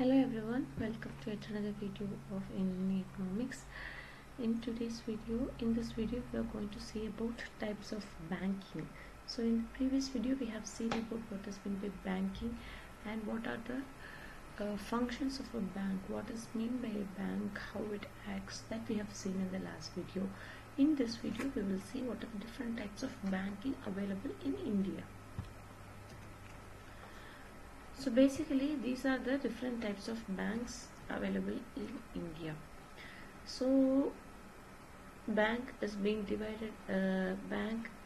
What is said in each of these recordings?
Hello everyone, welcome to yet another video of Indian economics. In this video we are going to see about types of banking. So in the previous video we have seen about what has been by banking and what are the functions of a bank, what is mean by a bank, how it acts, that we have seen in the last video. In this video we will see what are the different types of banking available in India. So basically these are the different types of banks available in India. So bank is being divided,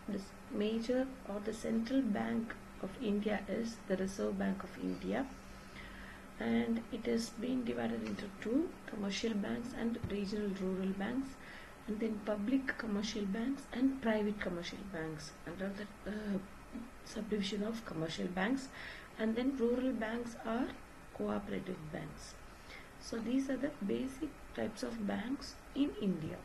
this major or the central bank of India is the Reserve Bank of India, and it is being divided into two: commercial banks and regional rural banks, and then public commercial banks and private commercial banks under the subdivision of commercial banks, and then rural banks are cooperative banks. So these are the basic types of banks in India.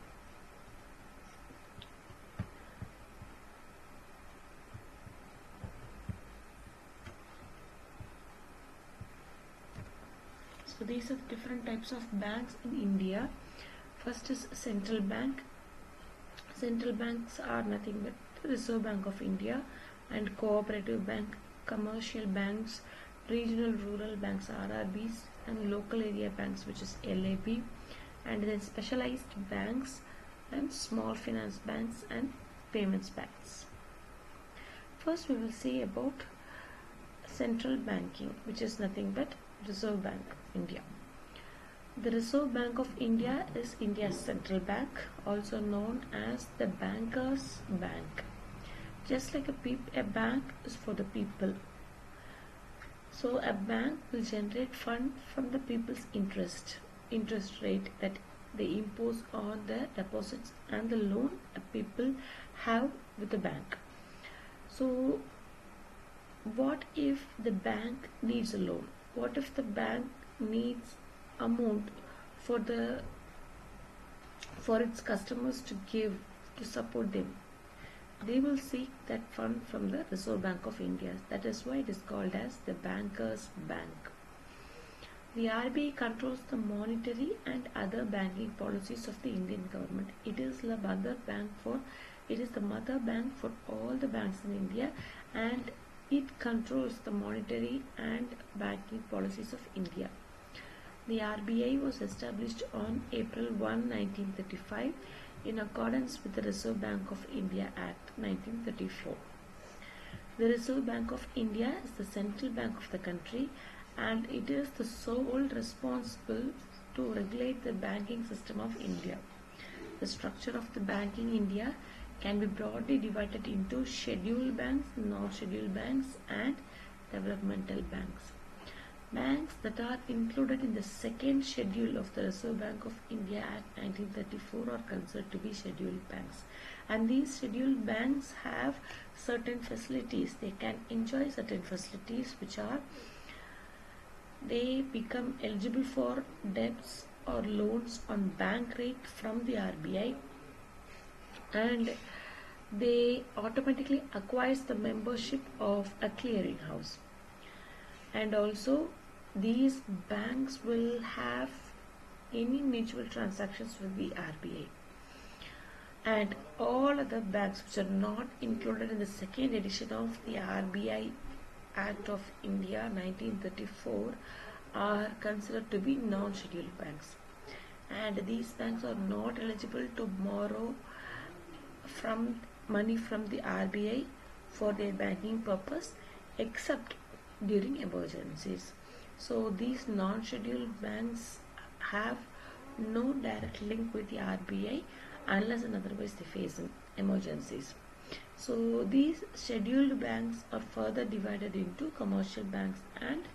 So these are the different types of banks in India. First is central bank. Central banks are nothing but the Reserve Bank of India, and cooperative bank, commercial banks, regional rural banks RRBs, and local area banks which is LAB, and then specialized banks and small finance banks and payments banks. First we will see about central banking, which is nothing but Reserve Bank of India. The Reserve Bank of India is India's central bank, also known as the banker's bank. Just like a bank is for the people. So a bank will generate fund from the people's interest rate that they impose on the deposits and the loan people have with the bank. So what if the bank needs a loan? What if the bank needs amount for its customers to give to support them? They will seek that fund from the Reserve Bank of India. That is why it is called as the banker's bank. The RBI controls the monetary and other banking policies of the Indian government. It is the mother bank for all the banks in India, and it controls the monetary and banking policies of India. The RBI was established on April 1, 1935 in accordance with the Reserve Bank of India Act 1934. The Reserve Bank of India is the central bank of the country, and it is the sole responsible to regulate the banking system of India. The structure of the bank in India can be broadly divided into scheduled banks, non-scheduled banks, and developmental banks. Banks that are included in the second schedule of the Reserve Bank of India Act 1934 are considered to be scheduled banks, and these scheduled banks have certain facilities. They can enjoy certain facilities, which are they become eligible for debts or loans on bank rate from the RBI, and they automatically acquires the membership of a clearing house, and also these banks will have any mutual transactions with the RBI. And all other banks which are not included in the second edition of the RBI Act of India 1934 are considered to be non-scheduled banks, and these banks are not eligible to borrow money from the RBI for their banking purpose except during emergencies. So these non-scheduled banks have no direct link with the RBI unless and otherwise they face emergencies. So these scheduled banks are further divided into commercial banks and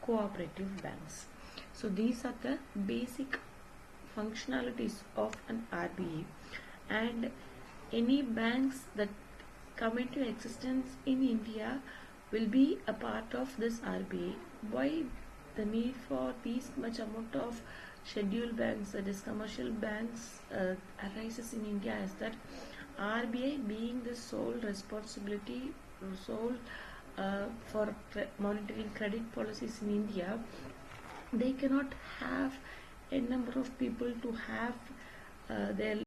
cooperative banks. So these are the basic functionalities of an RBI, and any banks that come into existence in India will be a part of this RBI. Why the need for this much amount of scheduled banks, that is commercial banks, arises in India is that RBI being the sole for monitoring credit policies in India, They cannot have a number of people to have their